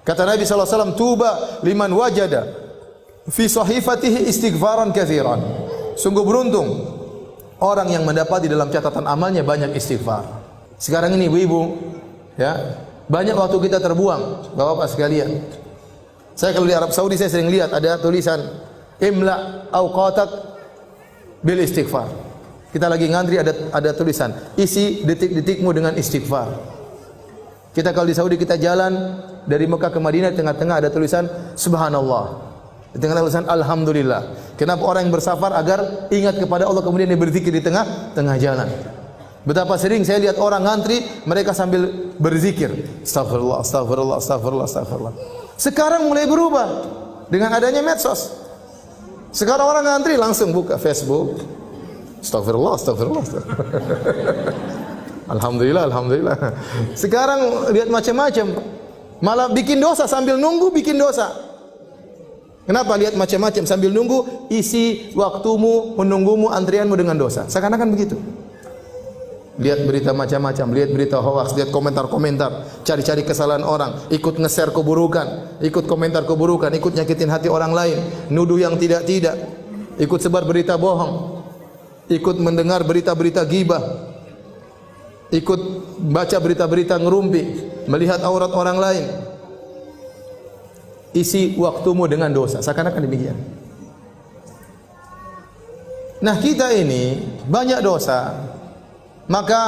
Kata Nabi SAW, tuba liman wajada fi sahifatihi istighfaran katsiran. Sungguh beruntung orang yang mendapati dalam catatan amalnya banyak istighfar. Sekarang ini ibu-ibu, ya, banyak waktu kita terbuang, Bapak-bapak sekalian. Saya kalau di Arab Saudi saya sering lihat ada tulisan imla awqatak bil istighfar. Kita lagi ngantri ada tulisan isi detik-detikmu dengan istighfar. Kita kalau di Saudi kita jalan dari Mekah ke Madinah, di tengah-tengah ada tulisan subhanallah. Di tengah tulisan alhamdulillah. Kenapa orang yang bersafar agar ingat kepada Allah kemudian dia berzikir di tengah jalan. Betapa sering saya lihat orang ngantri, mereka sambil berzikir, astagfirullah, astagfirullah, astagfirullah, astagfirullah. Sekarang mulai berubah dengan adanya medsos. Sekarang orang ngantri langsung buka Facebook, astagfirullah, astagfirullah, astagfirullah. Alhamdulillah, alhamdulillah. Sekarang lihat macam-macam. Malah bikin dosa sambil nunggu bikin dosa. Kenapa lihat macam-macam sambil nunggu? Isi waktumu menunggumu antrianmu dengan dosa. Seakan-akan begitu. Lihat berita macam-macam, lihat berita hoax, lihat komentar-komentar, cari-cari kesalahan orang, ikut nge-share keburukan, ikut komentar keburukan, ikut nyakitin hati orang lain, nuduh yang tidak-tidak, ikut sebar berita bohong, ikut mendengar berita-berita ghibah, ikut baca berita-berita ngerumpi, melihat aurat orang lain. Isi waktumu dengan dosa. Seakan-akan demikian. Nah, kita ini banyak dosa. Maka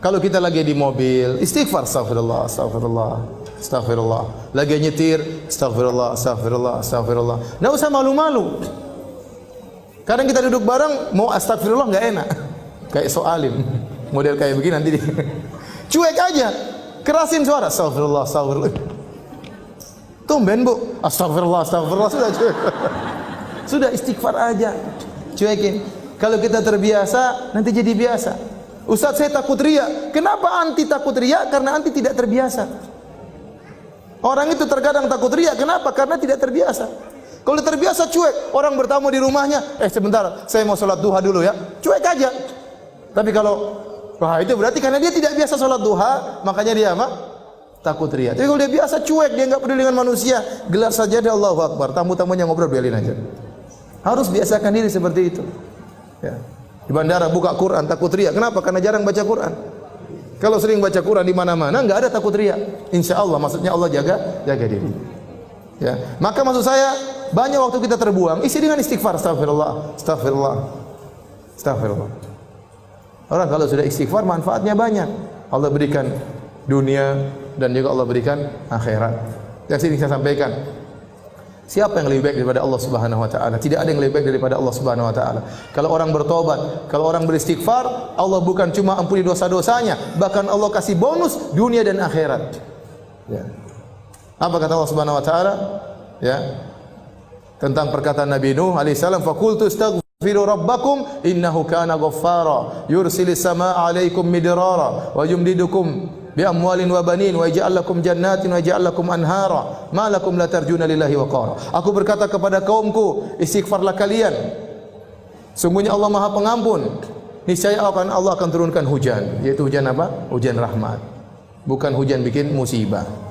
kalau kita lagi di mobil, istighfar, astagfirullah, astagfirullah, astagfirullah. Lagi nyetir, astagfirullah, astagfirullah, astagfirullah. Enggak usah malu-malu. Kadang kita duduk bareng mau astagfirullah enggak enak. Kayak soalim. Model kayak begini nanti cuek aja. Kerasin suara, astagfirullah, astagfirullah. Tumben bu, astagfirullah, astagfirullah, sudah cuek. Sudah istighfar aja, cuekin. Kalau kita terbiasa, nanti jadi biasa. Ustaz, saya takut riya. Kenapa anti takut riya? Karena anti tidak terbiasa. Orang itu terkadang takut riya. Kenapa? Karena tidak terbiasa. Kalau terbiasa cuek, orang bertamu di rumahnya, sebentar, saya mau sholat duha dulu ya. Cuek aja. Tapi kalau, wah itu berarti karena dia tidak biasa sholat duha, makanya dia apa? Takut riya. Tapi kalau dia biasa cuek, dia enggak peduli dengan manusia, gelar sajadah Allahu Akbar, tamu-tamunya ngobrol biarin aja. Harus biasakan diri seperti itu. Ya. Di bandara buka Quran takut riya. Kenapa? Karena jarang baca Quran. Kalau sering baca Quran di mana-mana enggak ada takut riya. Insyaallah, maksudnya Allah jaga diri. Ya. Maka maksud saya banyak waktu kita terbuang, isi dengan istighfar, astagfirullah, astagfirullah, astagfirullah. Orang kalau sudah istighfar manfaatnya banyak. Allah berikan dunia dan juga Allah berikan akhirat. Yang sering saya sampaikan, siapa yang lebih baik daripada Allah Subhanahu wa taala? Tidak ada yang lebih baik daripada Allah Subhanahu wa taala. Kalau orang bertobat, kalau orang beristighfar, Allah bukan cuma ampuni dosa-dosanya, bahkan Allah kasih bonus dunia dan akhirat. Ya. Apa kata Allah Subhanahu wa taala? Ya. Tentang perkataan Nabi Nuh alaihi salam, faqultu astaghfiru rabbakum innahu kana ghaffara yursilis samaa'a 'alaikum midrara wa yumdidukum bi amwalin wa banin wa yaj'al lakum jannatin wa yaj'al lakum anhara ma lakum la tarjuna lillahi waqara. Aku berkata kepada kaumku, istighfarlah kalian. Sungguhnya Allah Maha Pengampun. Niscaya Allah akan turunkan hujan, yaitu hujan apa? Hujan rahmat. Bukan hujan bikin musibah.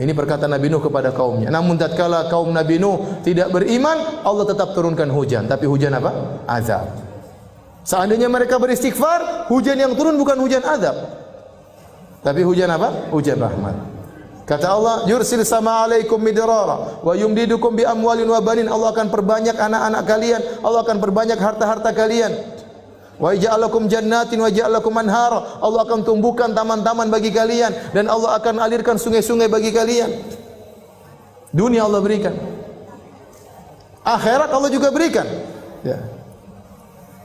Ini perkataan Nabi Nuh kepada kaumnya. Namun tatkala kaum Nabi Nuh tidak beriman, Allah tetap turunkan hujan, tapi hujan apa? Azab. Seandainya mereka beristighfar, hujan yang turun bukan hujan azab, tapi hujan apa? Hujan rahmat. Kata Allah, yursil sama alaikum midrara wa yumdidukum bi amwalin wa banin. Allah akan perbanyak anak-anak kalian, Allah akan perbanyak harta-harta kalian. Wa ja'alakum jannatin wa ja'alakum anhara. Allah akan tumbuhkan taman-taman bagi kalian dan Allah akan alirkan sungai-sungai bagi kalian. Dunia Allah berikan. Akhirat Allah juga berikan. Ya.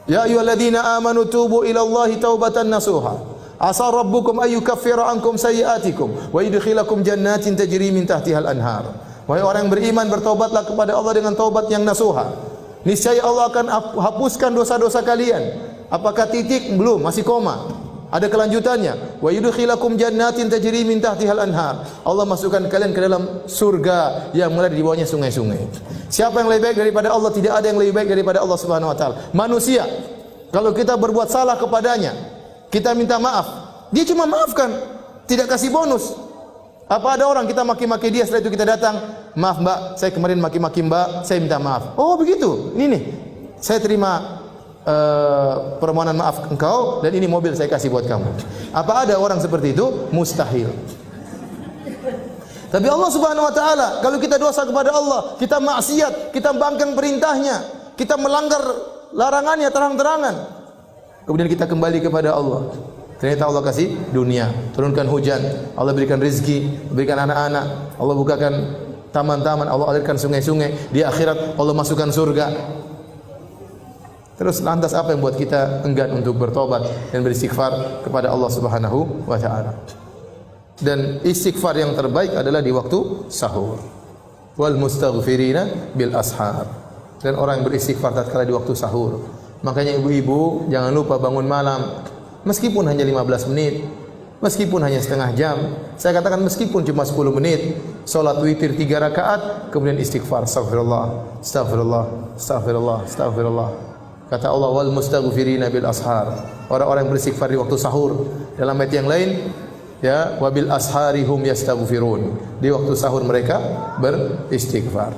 Ya ayyuhalladzina amanu tubu ila Allahi taubatan nasuha. Asa rabbukum ay yukaffira ankum sayyi'atikum wa yudkhilakum jannatin tajri min tahtiha al-anhar. Wahai orang yang beriman, bertaubatlah kepada Allah dengan taubat yang nasuha. Niscaya Allah akan hapuskan dosa-dosa kalian. Apakah titik? Belum, masih koma. Ada kelanjutannya. Wa yudkhilakum jannatin tajri min tahtiha al-anhar. Allah masukkan kalian ke dalam surga yang mulai di bawahnya sungai-sungai. Siapa yang lebih baik daripada Allah? Tidak ada yang lebih baik daripada Allah Subhanahu wa taala. Manusia, kalau kita berbuat salah kepadanya, kita minta maaf, dia cuma maafkan, tidak kasih bonus. Apa ada orang kita maki-maki dia, setelah itu kita datang, maaf mbak, saya kemarin maki-maki mbak, saya minta maaf. Oh begitu, ini nih, saya terima permohonan maaf engkau dan ini mobil saya kasih buat kamu. Apa ada orang seperti itu? Mustahil. Tapi Allah Subhanahu wa taala, kalau kita dosa kepada Allah, kita maksiat, kita bangkang perintahnya, kita melanggar larangannya terang-terangan, kemudian kita kembali kepada Allah, ternyata Allah kasih dunia, turunkan hujan, Allah berikan rezeki, berikan anak-anak, Allah bukakan taman-taman, Allah alirkan sungai-sungai, di akhirat Allah masukkan surga. Terus lantas apa yang buat kita enggan untuk bertobat dan beristighfar kepada Allah Subhanahu wa taala? Dan istighfar yang terbaik adalah di waktu sahur. Wal mustaghfirina bil ashar. Dan orang yang beristighfar tatkala di waktu sahur. Makanya ibu-ibu jangan lupa bangun malam, meskipun hanya 15 menit, meskipun hanya setengah jam. Saya katakan meskipun cuma 10 menit, salat witir 3 rakaat, kemudian istighfar, astaghfirullah, astaghfirullah, astaghfirullah, astaghfirullah. Kata Allah, wal mustaghfirina bil ashar. Orang-orang yang beristighfar di waktu sahur. Dalam ayat yang lain, ya, wabil asharihum yastaghfirun. Di waktu sahur mereka beristighfar.